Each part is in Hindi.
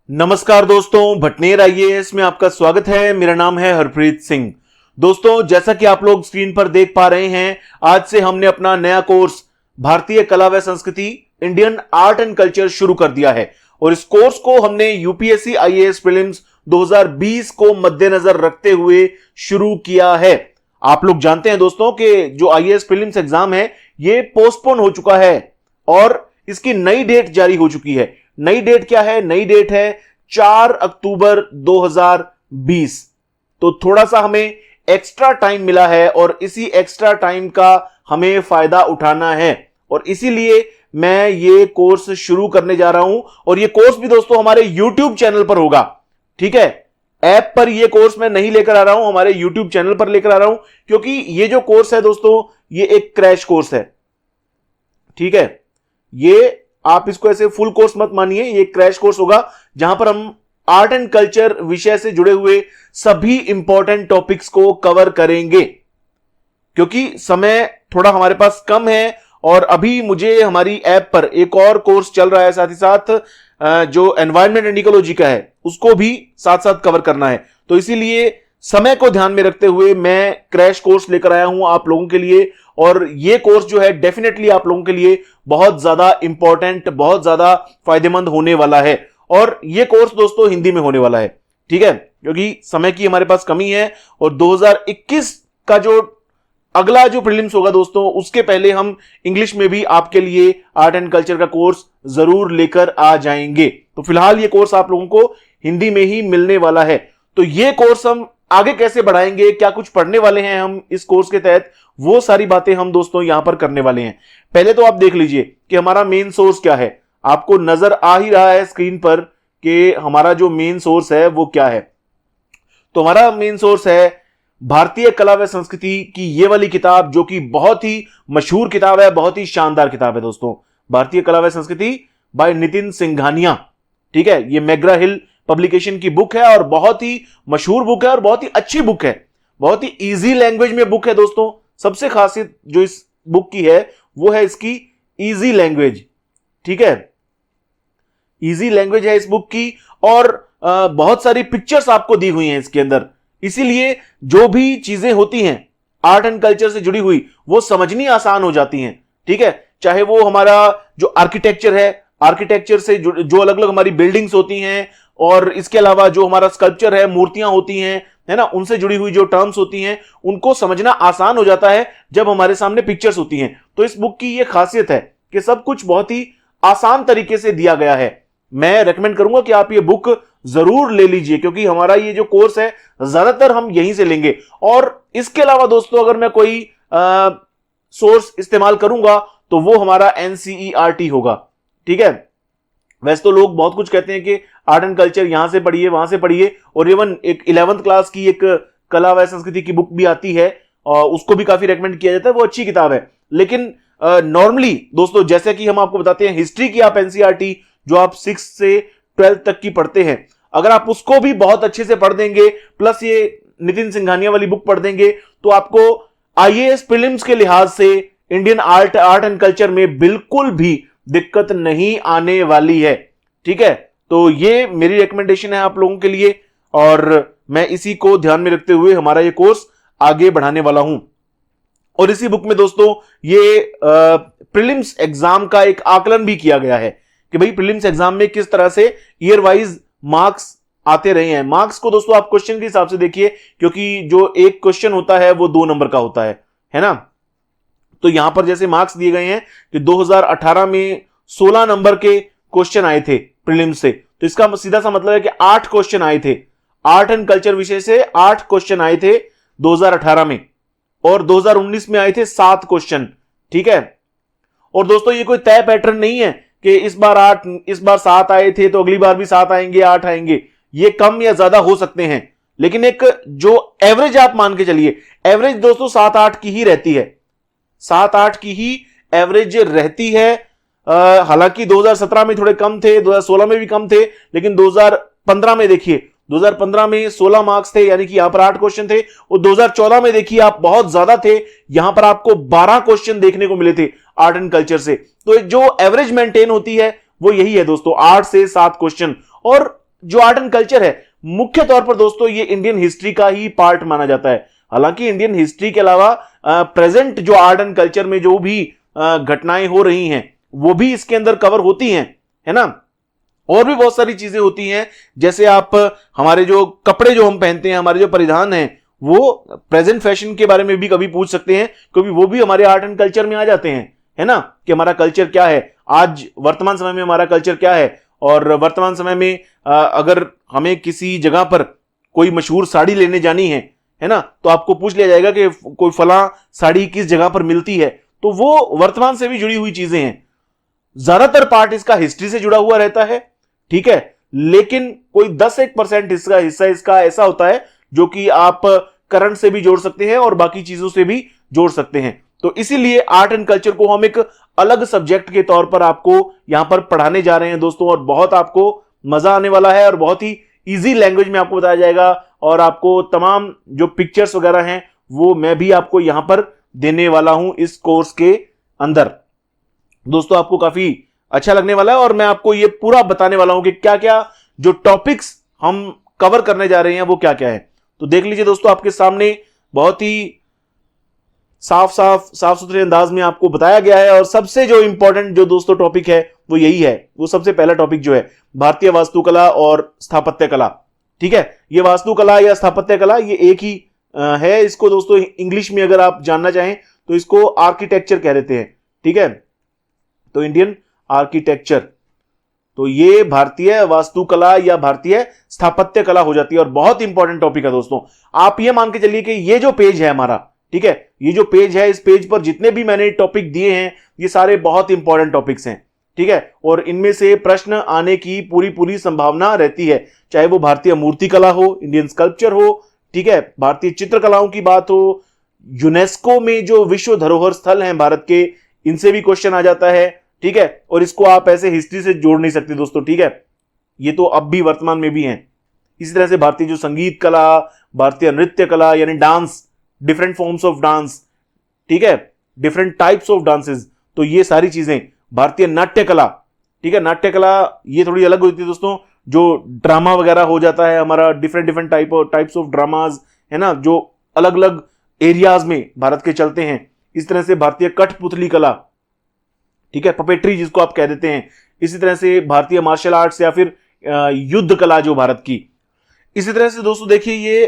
नमस्कार दोस्तों, भटनेर आईएएस में आपका स्वागत है। मेरा नाम है हरप्रीत सिंह। दोस्तों, जैसा कि आप लोग स्क्रीन पर देख पा रहे हैं, आज से हमने अपना नया कोर्स भारतीय कला व संस्कृति इंडियन आर्ट एंड कल्चर शुरू कर दिया है और इस कोर्स को हमने यूपीएससी आईएएस प्रीलिम्स 2020 को मद्देनजर रखते हुए शुरू किया है। आप लोग जानते हैं दोस्तों कि जो आईएएस प्रीलिम्स एग्जाम है ये पोस्टपोन हो चुका है और इसकी नई डेट जारी हो चुकी है। नई डेट क्या है? नई डेट है 4 अक्टूबर 2020। तो थोड़ा सा हमें एक्स्ट्रा टाइम मिला है और इसी एक्स्ट्रा टाइम का हमें फायदा उठाना है और इसीलिए मैं ये कोर्स शुरू करने जा रहा हूं। और ये कोर्स भी दोस्तों हमारे YouTube चैनल पर होगा। ठीक है, ऐप पर ये कोर्स मैं नहीं लेकर आ रहा हूं, हमारे YouTube चैनल पर लेकर आ रहा हूं, क्योंकि ये जो कोर्स है दोस्तों ये एक क्रैश कोर्स है। ठीक है, ये आप इसको ऐसे फुल कोर्स मत मानिए, ये क्रैश कोर्स होगा जहां पर हम आर्ट एंड कल्चर विषय से जुड़े हुए सभी इंपॉर्टेंट टॉपिक्स को कवर करेंगे। क्योंकि समय थोड़ा हमारे पास कम है और अभी मुझे हमारी ऐप पर एक और कोर्स चल रहा है, साथ ही साथ जो एनवायरमेंट एंड इकोलॉजी का है उसको भी साथ साथ कवर करना है। तो इसीलिए समय को ध्यान में रखते हुए मैं क्रैश कोर्स लेकर आया हूं आप लोगों के लिए। और ये कोर्स जो है डेफिनेटली आप लोगों के लिए बहुत ज्यादा इंपॉर्टेंट, बहुत ज्यादा फायदेमंद होने वाला है। और ये कोर्स दोस्तों हिंदी में होने वाला है। ठीक है, क्योंकि समय की हमारे पास कमी है और 2021 का जो अगला जो प्रीलिम्स होगा दोस्तों उसके पहले हम इंग्लिश में भी आपके लिए आर्ट एंड कल्चर का कोर्स जरूर लेकर आ जाएंगे। तो फिलहाल ये कोर्स आप लोगों को हिंदी में ही मिलने वाला है। तो ये कोर्स हम आगे कैसे बढ़ाएंगे, क्या कुछ पढ़ने वाले हैं हम इस कोर्स के तहत, वो सारी बातें हम दोस्तों यहां पर करने वाले हैं। पहले तो आप देख लीजिए कि हमारा मेन सोर्स क्या है। आपको नजर आ ही रहा है स्क्रीन पर कि हमारा जो मेन सोर्स है वो क्या है। तो हमारा मेन सोर्स है भारतीय कला व संस्कृति की ये वाली किताब, जो कि बहुत ही मशहूर किताब है, बहुत ही शानदार किताब है दोस्तों। भारतीय कला व संस्कृति बाय नितिन सिंघानिया। ठीक है, ये मैग्रा हिल पब्लिकेशन की बुक है और बहुत ही मशहूर बुक है और बहुत ही अच्छी बुक है। बहुत ही इजी लैंग्वेज में बुक है दोस्तों। सबसे खासियत जो इस बुक की है वो है इसकी इजी लैंग्वेज। ठीक है, इजी लैंग्वेज है इस बुक की और बहुत सारी पिक्चर्स आपको दी हुई हैं इसके अंदर। इसीलिए जो भी चीजें होती हैं आर्ट एंड कल्चर से जुड़ी हुई वो समझनी आसान हो जाती हैं। ठीक है, चाहे वो हमारा जो आर्किटेक्चर है, आर्किटेक्चर से जो अलग अलग हमारी बिल्डिंग्स होती हैं और इसके अलावा जो हमारा स्कल्पचर है, मूर्तियां होती हैं, है ना, उनसे जुड़ी हुई जो टर्म्स होती हैं उनको समझना आसान हो जाता है जब हमारे सामने पिक्चर्स होती हैं। तो इस बुक की ये खासियत है कि सब कुछ बहुत ही आसान तरीके से दिया गया है। मैं रेकमेंड करूंगा कि आप ये बुक जरूर ले लीजिए, क्योंकि हमारा ये जो कोर्स है ज्यादातर हम यहीं से लेंगे। और इसके अलावा दोस्तों अगर मैं कोई सोर्स इस्तेमाल करूंगा तो वो हमारा एनसीईआरटी होगा। ठीक है, वैसे तो लोग बहुत कुछ कहते हैं कि आर्ट एंड कल्चर यहां से पढ़िए, वहां से पढ़िए, और इवन एक 11th क्लास की एक कला व संस्कृति की बुक भी आती है और उसको भी काफी रेकमेंड किया जाता है, वो अच्छी किताब है। लेकिन नॉर्मली दोस्तों जैसे कि हम आपको बताते हैं, हिस्ट्री की आप एनसीईआरटी जो आप 6 से 12 तक की पढ़ते हैं, अगर आप उसको भी बहुत अच्छे से पढ़ देंगे प्लस ये नितिन सिंघानिया वाली बुक पढ़ देंगे तो आपको आईएएस प्रीलिम्स के लिहाज से इंडियन आर्ट एंड कल्चर में बिल्कुल भी दिक्कत नहीं आने वाली है। ठीक है, तो ये मेरी रिकमेंडेशन है आप लोगों के लिए और मैं इसी को ध्यान में रखते हुए हमारा ये कोर्स आगे बढ़ाने वाला हूं। और इसी बुक में दोस्तों ये प्रीलिम्स एग्जाम का एक आकलन भी किया गया है कि भाई प्रीलिम्स एग्जाम में किस तरह से ईयर वाइज मार्क्स आते रहे हैं। मार्क्स को दोस्तों आप क्वेश्चन के हिसाब से देखिए, क्योंकि जो एक क्वेश्चन होता है वो 2 नंबर का होता है ना। तो यहां पर जैसे मार्क्स दिए गए हैं कि 2018 में 16 नंबर के क्वेश्चन आए थे प्रीलिम्स से, तो इसका सीधा सा मतलब है कि 8 क्वेश्चन आए थे। आर्ट एंड कल्चर विषय से 8 क्वेश्चन आए थे 2018 में और 2019 में आए थे 7 क्वेश्चन। ठीक है, और दोस्तों ये कोई तय पैटर्न नहीं है कि इस बार 8, इस बार 7 आए थे तो अगली बार भी 7 आएंगे, 8 आएंगे। ये कम या ज्यादा हो सकते हैं, लेकिन एक जो एवरेज आप मान के चलिए, एवरेज दोस्तों 7-8 की ही रहती है, 7-8 की ही एवरेज रहती है। हालांकि 2017 में थोड़े कम थे, 2016 में भी कम थे, लेकिन 2015 में देखिए, 2015 में 16 मार्क्स थे, यानी कि यहां पर 8 क्वेश्चन थे। और 2014 में देखिए आप बहुत ज्यादा थे, यहां पर आपको 12 क्वेश्चन देखने को मिले थे आर्ट एंड कल्चर से। तो जो एवरेज मेंटेन होती है वो यही है दोस्तों, 8 से 7 क्वेश्चन। और जो आर्ट एंड कल्चर है मुख्य तौर पर दोस्तों ये इंडियन हिस्ट्री का ही पार्ट माना जाता है। हालांकि इंडियन हिस्ट्री के अलावा प्रेजेंट जो आर्ट एंड कल्चर में जो भी घटनाएं हो रही हैं वो भी इसके अंदर कवर होती हैं, है ना। और भी बहुत सारी चीजें होती हैं, जैसे आप हमारे जो कपड़े जो हम पहनते हैं, हमारे जो परिधान हैं, वो प्रेजेंट फैशन के बारे में भी कभी पूछ सकते हैं, क्योंकि वो भी हमारे आर्ट एंड कल्चर में आ जाते हैं, है ना, कि हमारा कल्चर क्या है, आज वर्तमान समय में हमारा कल्चर क्या है। और वर्तमान समय में अगर हमें किसी जगह पर कोई मशहूर साड़ी लेने जानी है ना, तो आपको पूछ लिया जाएगा कि कोई फला साड़ी किस जगह पर मिलती है, तो वो वर्तमान से भी जुड़ी हुई चीजें हैं। ज्यादातर पार्ट इसका हिस्ट्री से जुड़ा हुआ रहता है, ठीक है, लेकिन कोई 10-1% हिस्सा इसका ऐसा होता है जो कि आप करंट से भी जोड़ सकते हैं और बाकी चीजों से भी जोड़ सकते हैं। तो इसीलिए आर्ट एंड कल्चर को हम एक अलग सब्जेक्ट के तौर पर आपको यहां पर पढ़ाने जा रहे हैं दोस्तों, और बहुत आपको मजा आने वाला है और बहुत ही इजी लैंग्वेज में आपको बताया जाएगा। और आपको तमाम जो पिक्चर्स वगैरह हैं वो मैं भी आपको यहां पर देने वाला हूं इस कोर्स के अंदर। दोस्तों आपको काफी अच्छा लगने वाला है और मैं आपको ये पूरा बताने वाला हूं कि क्या क्या जो टॉपिक्स हम कवर करने जा रहे हैं वो क्या क्या है। तो देख लीजिए दोस्तों, आपके सामने बहुत ही साफ सुथरे अंदाज में आपको बताया गया है। और सबसे जो इंपॉर्टेंट जो दोस्तों टॉपिक है वो यही है, वो सबसे पहला टॉपिक जो है भारतीय वास्तुकला और स्थापत्य कला। ठीक है, ये वास्तुकला या स्थापत्य कला ये एक ही है। इसको दोस्तों इंग्लिश में अगर आप जानना चाहें तो इसको आर्किटेक्चर कह देते हैं, ठीक है, तो इंडियन आर्किटेक्चर। तो ये भारतीय वास्तुकला या भारतीय स्थापत्य कला हो जाती है और बहुत इंपॉर्टेंट टॉपिक है दोस्तों। आप ये मान के चलिए कि ये जो पेज है हमारा, ठीक है, ये जो पेज है, इस पेज पर जितने भी मैंने टॉपिक दिए हैं ये सारे बहुत इंपॉर्टेंट टॉपिक्स हैं, ठीक है, और इनमें से प्रश्न आने की पूरी संभावना रहती है, चाहे वो भारतीय मूर्ति कला हो, इंडियन स्कल्पचर हो, ठीक है, भारतीय चित्रकलाओं की बात हो, यूनेस्को में जो विश्व धरोहर स्थल हैं भारत के, इनसे भी क्वेश्चन आ जाता है, ठीक है। और इसको आप ऐसे हिस्ट्री से जोड़ नहीं सकते दोस्तों, ठीक है, ये तो अब भी वर्तमान में भी हैं। इसी तरह से भारतीय जो संगीत कला, भारतीय नृत्य कला यानी dance, different forms of dance, ठीक है, डिफरेंट टाइप्स ऑफ डांसेस, तो ये सारी चीजें, भारतीय नाट्य कला, ठीक है, नाट्य कला ये थोड़ी अलग होती है दोस्तों, जो ड्रामा वगैरह हो जाता है हमारा, डिफरेंट टाइप्स ऑफ ड्रामाज, है ना, जो अलग अलग एरियाज में भारत के चलते हैं। इस तरह से भारतीय कठपुतली कला, ठीक है, पपेट्री जिसको आप कह देते हैं। इसी तरह से भारतीय मार्शल आर्ट्स या फिर युद्ध कला जो भारत की। इसी तरह से दोस्तों देखिए ये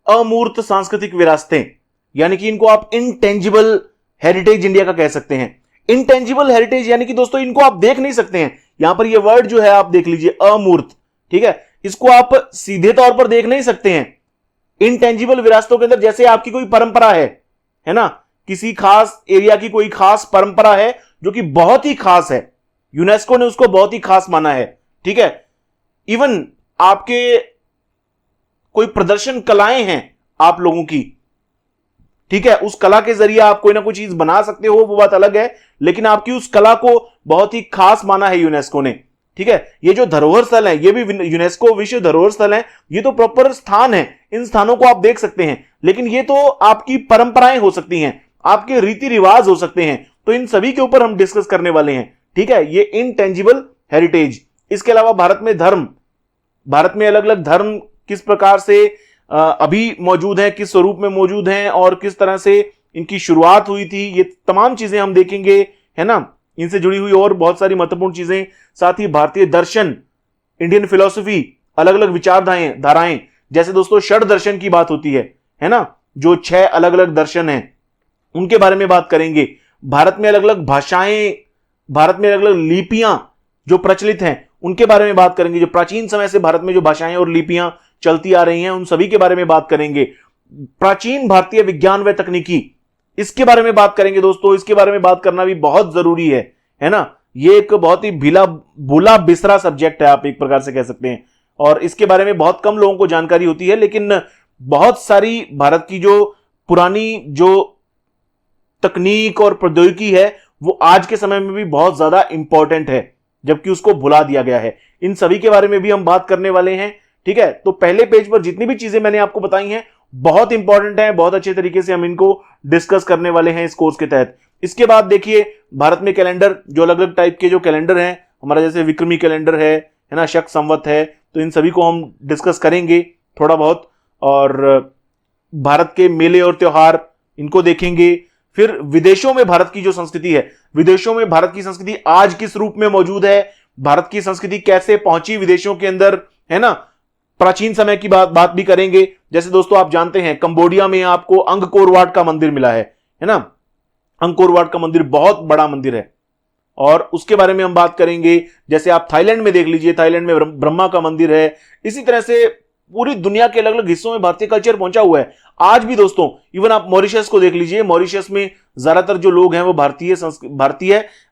अमूर्त सांस्कृतिक विरासतें, यानी कि इनको आप इनटेंजिबल हेरिटेज इंडिया का कह सकते हैं। इनटेंजिबल हेरिटेज यानी कि दोस्तों इनको आप देख नहीं सकते हैं। यहां पर ये वर्ड जो है आप देख लीजिए, अमूर्त, ठीक है, इसको आप सीधे तौर पर देख नहीं सकते हैं। इनटेंजिबल विरासतों के अंदर जैसे आपकी कोई परंपरा है ना, किसी खास एरिया की कोई खास परंपरा है जो कि बहुत ही खास है, यूनेस्को ने उसको बहुत ही खास माना है, ठीक है। इवन आपके कोई प्रदर्शन कलाएं हैं आप लोगों की, ठीक है, उस कला के जरिए आप कोई ना कोई चीज बना सकते हो, वो बात अलग है, लेकिन आपकी उस कला को बहुत ही खास माना है यूनेस्को ने, ठीक है। ये जो धरोहर स्थल है ये भी यूनेस्को विश्व धरोहर स्थल है, ये तो प्रॉपर स्थान है, इन स्थानों को आप देख सकते हैं, लेकिन ये तो आपकी परंपराएं हो सकती हैं, आपके रीति रिवाज हो सकते हैं, तो इन सभी के ऊपर हम डिस्कस करने वाले हैं, ठीक है, ये इनटेंजिबल हेरिटेज। इसके अलावा भारत में धर्म, भारत में अलग अलग धर्म किस प्रकार से अभी मौजूद हैं, किस स्वरूप में मौजूद हैं और किस तरह से इनकी शुरुआत हुई थी, ये तमाम चीजें हम देखेंगे, है ना। इनसे जुड़ी हुई और बहुत सारी महत्वपूर्ण चीजें, साथ ही भारतीय दर्शन, इंडियन फिलॉसफी, अलग अलग विचारधाराएं धाराएं, जैसे दोस्तों षड दर्शन की बात होती है ना, जो 6 अलग अलग दर्शन हैं उनके बारे में बात करेंगे। भारत में अलग अलग भाषाएं, भारत में अलग अलग लिपियां जो प्रचलित हैं उनके बारे में बात करेंगे। जो प्राचीन समय से भारत में जो भाषाएं और लिपियां चलती आ रही हैं उन सभी के बारे में बात करेंगे। प्राचीन भारतीय विज्ञान व तकनीकी, इसके बारे में बात करेंगे दोस्तों। इसके बारे में बात करना भी बहुत जरूरी है ना। ये एक बहुत ही भूला बिसरा सब्जेक्ट है, आप एक प्रकार से कह सकते हैं, और इसके बारे में बहुत कम लोगों को जानकारी होती है, लेकिन बहुत सारी भारत की जो पुरानी जो तकनीक और प्रौद्योगिकी है वो आज के समय में भी बहुत ज्यादा इंपॉर्टेंट है, जबकि उसको भुला दिया गया है। इन सभी के बारे में भी हम बात करने वाले हैं, ठीक है। तो पहले पेज पर जितनी भी चीजें मैंने आपको बताई हैं बहुत इंपॉर्टेंट है, बहुत अच्छे तरीके से हम इनको डिस्कस करने वाले हैं इस कोर्स के तहत। इसके बाद देखिए भारत में कैलेंडर, जो अलग अलग टाइप के जो कैलेंडर हैं हमारा, जैसे विक्रमी कैलेंडर है है ना, शक संवत है, तो इन सभी को हम डिस्कस करेंगे थोड़ा बहुत। और भारत के मेले और त्योहार इनको देखेंगे। फिर विदेशों में भारत की जो संस्कृति है, विदेशों में भारत की संस्कृति आज किस रूप में मौजूद है, भारत की संस्कृति कैसे पहुंची विदेशों के अंदर, है ना, प्राचीन समय की बात भी करेंगे। जैसे दोस्तों आप जानते हैं कंबोडिया में आपको अंगकोर वाट का मंदिर मिला है ना, अंगकोर वाट का मंदिर बहुत बड़ा मंदिर है और उसके बारे में हम बात करेंगे। जैसे आप थाईलैंड में देख लीजिए, थाईलैंड में ब्रह्मा का मंदिर है। इसी तरह से पूरी दुनिया के अलग अलग हिस्सों में भारतीय कल्चर पहुंचा हुआ है आज भी दोस्तों। इवन आप मॉरिशस को देख लीजिए, मॉरिशस में ज्यादातर जो लोग हैं वो भारतीय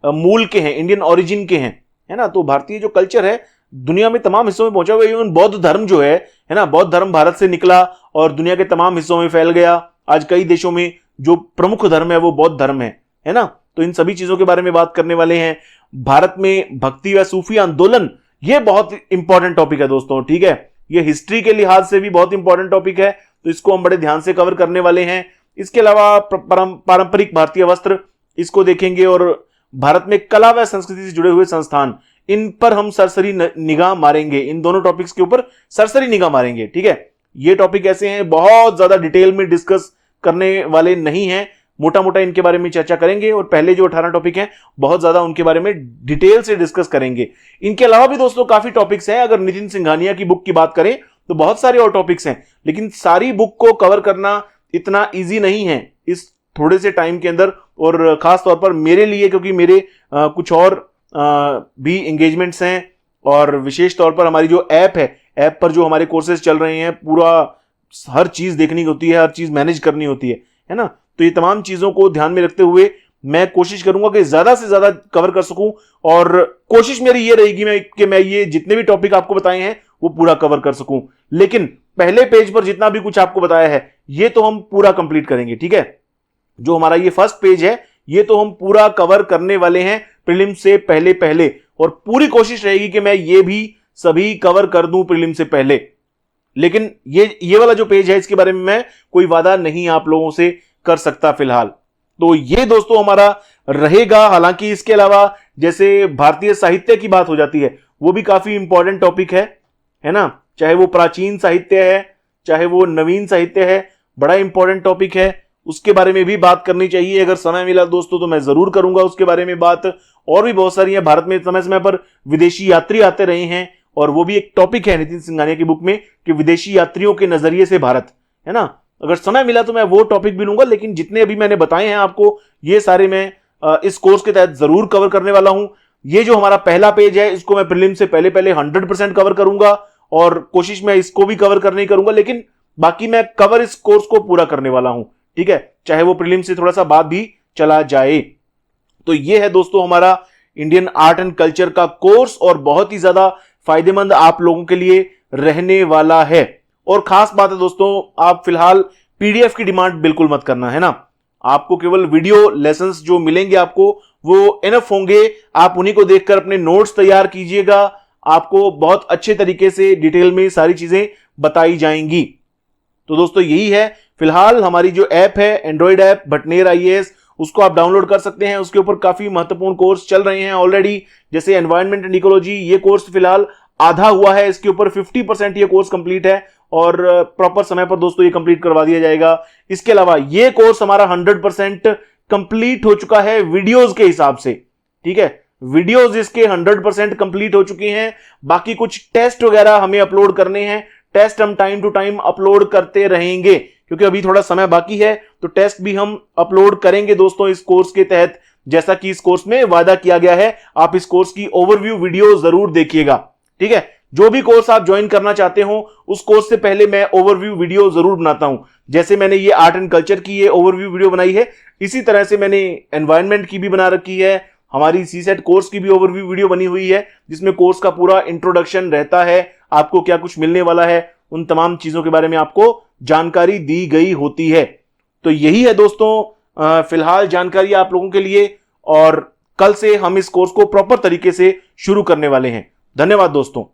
मूल के हैं, इंडियन ओरिजिन के हैं, है ना। तो भारतीय जो कल्चर है दुनिया में तमाम हिस्सों में पहुंचा हुआ है। इवन बौद्ध धर्म जो है ना, बौद्ध धर्म भारत से निकला और दुनिया के तमाम हिस्सों में फैल गया। आज कई देशों में जो प्रमुख धर्म है वो बौद्ध धर्म है ना। तो इन सभी चीजों के बारे में बात करने वाले हैं। भारत में भक्ति व सूफी आंदोलन, ये बहुत इंपॉर्टेंट टॉपिक है दोस्तों, ठीक है। ये हिस्ट्री के लिहाज से भी बहुत इंपॉर्टेंट टॉपिक है, तो इसको हम बड़े ध्यान से कवर करने वाले हैं। इसके अलावा पारंपरिक भारतीय वस्त्र, इसको देखेंगे। और भारत में कला व संस्कृति से जुड़े हुए संस्थान, इन पर हम सरसरी निगाह मारेंगे। इन दोनों टॉपिक्स के ऊपर सरसरी निगाह मारेंगे, ठीक है। ये टॉपिक ऐसे हैं, बहुत ज्यादा डिटेल में डिस्कस करने वाले नहीं हैं, मोटा मोटा इनके बारे में चर्चा करेंगे। और पहले जो 18 टॉपिक हैं बहुत ज्यादा उनके बारे में डिटेल से डिस्कस करेंगे। इनके अलावा भी दोस्तों काफी टॉपिक्स हैं। अगर नितिन सिंघानिया की बुक की बात करें तो बहुत सारे और टॉपिक्स हैं, लेकिन सारी बुक को कवर करना इतना इजी नहीं है इस थोड़े से टाइम के अंदर। और खास तौर पर मेरे लिए, क्योंकि मेरे कुछ और भी एंगेजमेंट्स हैं, और विशेष तौर पर हमारी जो ऐप है, ऐप पर जो हमारे कोर्सेज चल रहे हैं, पूरा हर चीज देखनी होती है, हर चीज मैनेज करनी होती है ना। तो ये तमाम चीजों को ध्यान में रखते हुए मैं कोशिश करूंगा कि ज्यादा से ज्यादा कवर कर सकूं। और कोशिश मेरी ये रहेगी कि मैं ये जितने भी टॉपिक आपको बताए हैं वो पूरा कवर कर सकूं। लेकिन पहले पेज पर जितना भी कुछ आपको बताया है ये तो हम पूरा कंप्लीट करेंगे, ठीक है। जो हमारा ये फर्स्ट पेज है ये तो हम पूरा कवर करने वाले हैं प्रीलिम से पहले, और पूरी कोशिश रहेगी कि मैं ये भी सभी कवर कर दूं प्रीलिम से पहले। लेकिन ये वाला जो पेज है इसके बारे में मैं कोई वादा नहीं आप लोगों से कर सकता फिलहाल। तो ये दोस्तों हमारा रहेगा। हालांकि इसके अलावा जैसे भारतीय साहित्य की बात हो जाती है, वो भी काफी इंपॉर्टेंट टॉपिक है ना। चाहे वो प्राचीन साहित्य है, चाहे वो नवीन साहित्य है, बड़ा इंपॉर्टेंट टॉपिक है, उसके बारे में भी बात करनी चाहिए। अगर समय मिला दोस्तों तो मैं जरूर करूंगा उसके बारे में बात। और भी बहुत सारी है, भारत में समय समय पर विदेशी यात्री आते रहे हैं, और वो भी एक टॉपिक है नितिन सिंघानिया की बुक में कि विदेशी यात्रियों के नजरिए से भारत, है ना। अगर समय मिला तो मैं वो टॉपिक भी लूंगा, लेकिन जितने अभी मैंने बताए हैं आपको ये सारे मैं इस कोर्स के तहत जरूर कवर करने वाला हूं। ये जो हमारा पहला पेज है इसको मैं प्रीलिम से पहले 100% कवर करूंगा, और कोशिश मैं इसको भी कवर करने ही करूंगा, लेकिन बाकी मैं कवर इस कोर्स को पूरा करने वाला हूं, ठीक है, चाहे वो प्रीलिम से थोड़ा सा बाद भी चला जाए। तो ये है दोस्तों हमारा इंडियन आर्ट एंड कल्चर का कोर्स, और बहुत ही ज्यादा फायदेमंद आप लोगों के लिए रहने वाला है। और खास बात है दोस्तों, आप फिलहाल पीडीएफ की डिमांड बिल्कुल मत करना, है ना। आपको केवल वीडियो लेसन्स जो मिलेंगे आपको वो इनफ होंगे। आप उन्हीं को देखकर अपने नोट्स तैयार कीजिएगा, आपको बहुत अच्छे तरीके से डिटेल में सारी चीजें बताई जाएंगी। तो दोस्तों यही है फिलहाल हमारी जो ऐप है, एंड्रॉइड ऐप भटनेर आईएएस, उसको आप डाउनलोड कर सकते हैं। उसके ऊपर काफी महत्वपूर्ण कोर्स चल रहे हैं ऑलरेडी, जैसे एनवायरनमेंट एंड इकोलॉजी। ये कोर्स फिलहाल आधा हुआ है, इसके ऊपर 50% ये कोर्स कंप्लीट है, और प्रॉपर समय पर दोस्तों ये कंप्लीट करवा दिया जाएगा। इसके अलावा ये कोर्स हमारा 100% कंप्लीट हो चुका है वीडियोस के हिसाब से, ठीक है। वीडियोस इसके 100% कंप्लीट हो चुके हैं। बाकी कुछ टेस्ट वगैरह हमें अपलोड करने हैं, टेस्ट हम टाइम टू टाइम अपलोड करते रहेंगे, क्योंकि अभी थोड़ा समय बाकी है। तो टेस्ट भी हम अपलोड करेंगे दोस्तों इस कोर्स के तहत, जैसा कि इस कोर्स में वादा किया गया है। आप इस कोर्स की ओवरव्यू वीडियो जरूर देखिएगा, ठीक है। जो भी कोर्स आप ज्वाइन करना चाहते हो उस कोर्स से पहले मैं ओवरव्यू वीडियो जरूर बनाता हूं। जैसे मैंने ये आर्ट एंड कल्चर की ये ओवरव्यू वीडियो बनाई है, इसी तरह से मैंने एनवायरनमेंट की भी बना रखी है। हमारी सीसेट कोर्स की भी ओवरव्यू वीडियो बनी हुई है, जिसमें कोर्स का पूरा इंट्रोडक्शन रहता है, आपको क्या कुछ मिलने वाला है, उन तमाम चीजों के बारे में आपको जानकारी दी गई होती है। तो यही है दोस्तों फिलहाल जानकारी आप लोगों के लिए, और कल से हम इस कोर्स को प्रॉपर तरीके से शुरू करने वाले हैं। धन्यवाद दोस्तों।